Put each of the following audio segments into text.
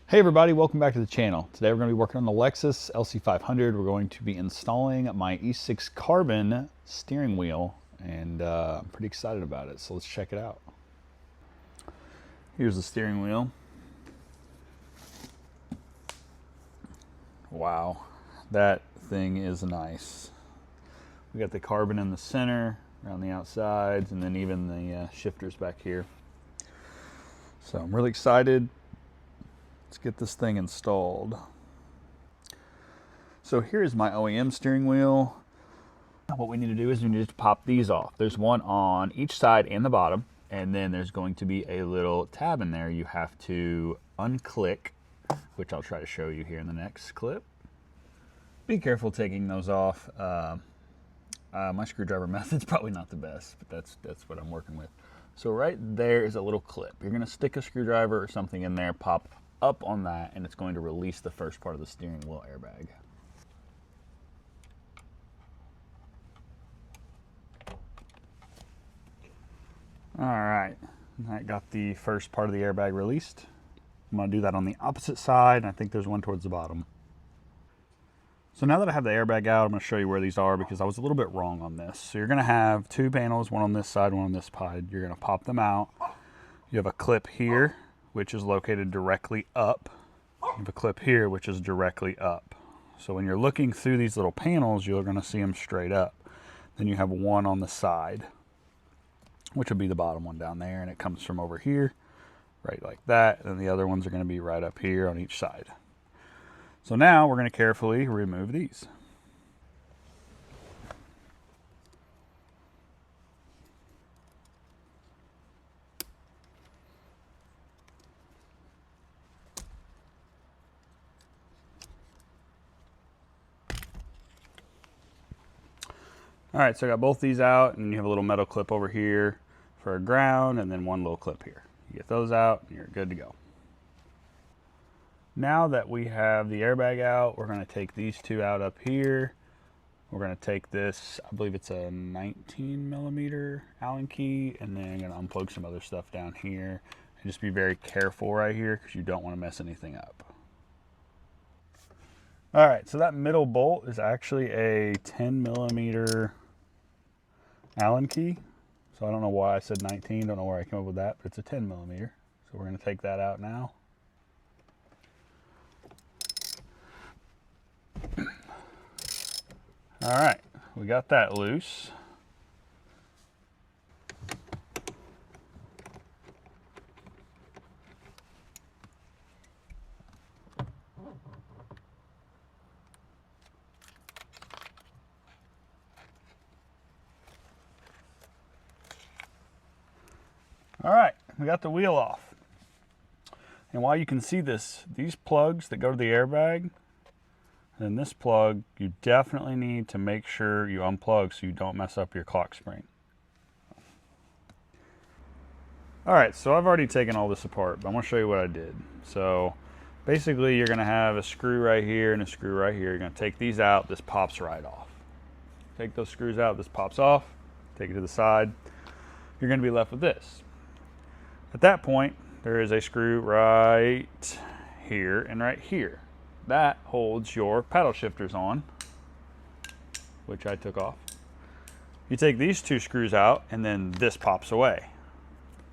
Hey everybody, welcome back to the channel. Today we're going to be working on the Lexus LC500. We're going to be installing my E6 carbon steering wheel, and I'm pretty excited about it, so let's check it out. Here's the steering wheel. Wow, that thing is nice. We got the carbon in the center, around the outsides, and then even the shifters back here. So I'm really excited. Let's get this thing installed. So here is my OEM steering wheel. What we need to do is we need to pop these off. There's one on each side and the bottom, and then there's going to be a little tab in there you have to unclick, which I'll try to show you here in the next clip. Be careful taking those off. My screwdriver method's probably not the best, but that's what I'm working with. So right there is a little clip. You're gonna stick a screwdriver or something in there, pop up on that, and it's going to release the first part of the steering wheel airbag. All right, I got the first part of the airbag released. I'm gonna do that on the opposite side, and I think there's one towards the bottom. So now that I have the airbag out, I'm gonna show you where these are because I was a little bit wrong on this. So you're gonna have two panels, one on this side, one on this side. You're gonna pop them out. You have a clip here, which is located directly up. You have a clip here, which is directly up. So when you're looking through these little panels, you're gonna see them straight up. Then you have one on the side, which would be the bottom one down there, and it comes from over here, right like that, and the other ones are gonna be right up here on each side. So now we're gonna carefully remove these. All right, so I got both these out, and you have a little metal clip over here for a ground, and then one little clip here. You get those out, and you're good to go. Now that we have the airbag out, we're gonna take these two out up here. We're gonna take this, I believe it's a 19mm Allen key, and then I'm gonna unplug some other stuff down here. And just be very careful right here because you don't wanna mess anything up. All right, so that middle bolt is actually a 10mm Allen key. So I don't know why I said 19, don't know where I came up with that, but it's a 10mm. So we're gonna take that out now. All right, we got that loose. All right, we got the wheel off. And while you can see this, these plugs that go to the airbag, and this plug, you definitely need to make sure you unplug so you don't mess up your clock spring. All right, so I've already taken all this apart, but I'm gonna show you what I did. So basically you're gonna have a screw right here and a screw right here. You're gonna take these out, this pops right off. Take those screws out, this pops off, take it to the side. You're gonna be left with this. At that point, there is a screw right here and right here. That holds your paddle shifters on, which I took off. You take these two screws out, and then this pops away.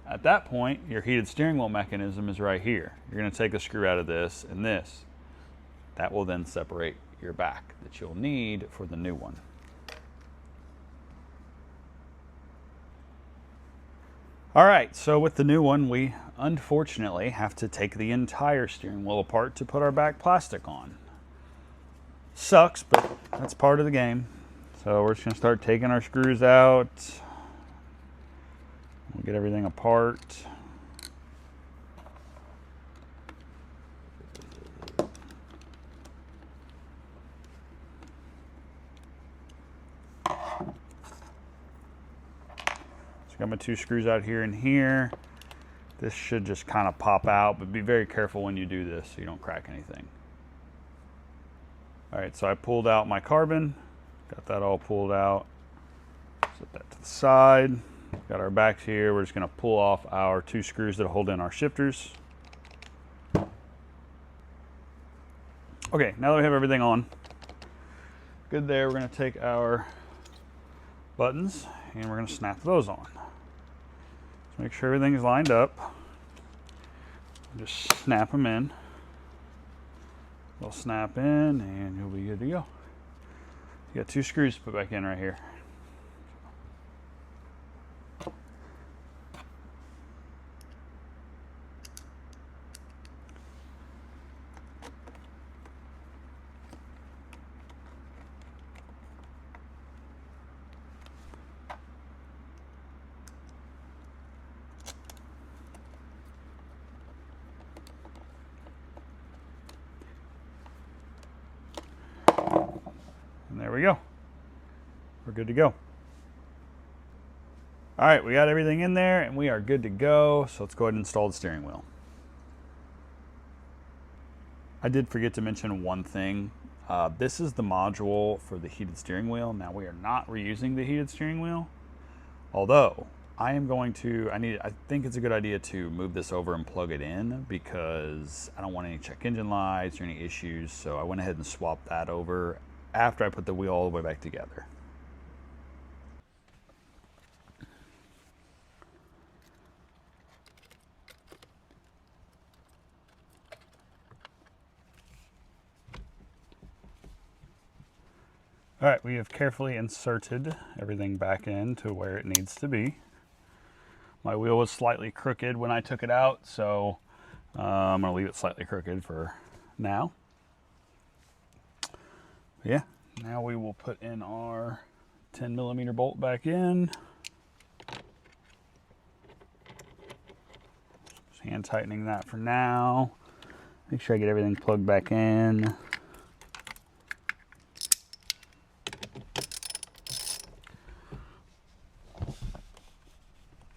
At that point, your heated steering wheel mechanism is right here. You're gonna take a screw out of this and this. That will then separate your back that you'll need for the new one. All right, so with the new one, we unfortunately have to take the entire steering wheel apart to put our back plastic on. Sucks, but that's part of the game. So we're just gonna start taking our screws out. We'll get everything apart. Got my two screws out here and here. This should just kind of pop out, but be very careful when you do this so you don't crack anything. All right, so I pulled out my carbon, got that all pulled out. Set that to the side. Got our backs here. We're just gonna pull off our two screws that hold in our shifters. Okay, now that we have everything on, good there, we're gonna take our buttons and we're gonna snap those on. So make sure everything's lined up. Just snap them in. They'll snap in and you'll be good to go. You got 2 screws to put back in right here. And there we go. We're good to go. All right, we got everything in there and we are good to go. So let's go ahead and install the steering wheel. I did forget to mention one thing. This is the module for the heated steering wheel. Now we are not reusing the heated steering wheel, although I think it's a good idea to move this over and plug it in because I don't want any check engine lights or any issues. So I went ahead and swapped that over after I put the wheel all the way back together. All right, we have carefully inserted everything back into where it needs to be. My wheel was slightly crooked when I took it out, so I'm gonna leave it slightly crooked for now. Yeah, now we will put in our 10mm bolt back in. Just hand tightening that for now. Make sure I get everything plugged back in.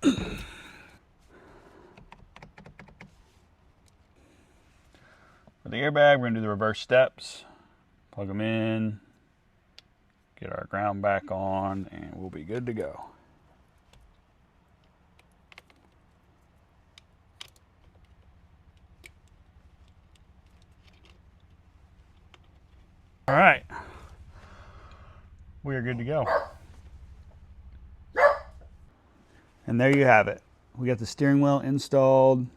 For the airbag, we're going to do the reverse steps. Plug them in, get our ground back on, and we'll be good to go. All right, we are good to go. And there you have it. We got the steering wheel installed,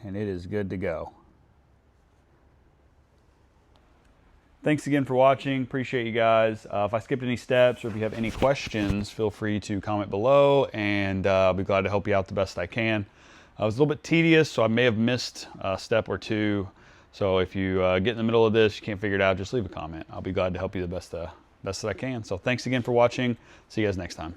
and it is good to go. Thanks again for watching. Appreciate you guys. If I skipped any steps or if you have any questions, feel free to comment below and I'll be glad to help you out the best I can. It was a little bit tedious, so I may have missed a step or two. So if you get in the middle of this, you can't figure it out, just leave a comment. I'll be glad to help you the best that I can. So thanks again for watching. See you guys next time.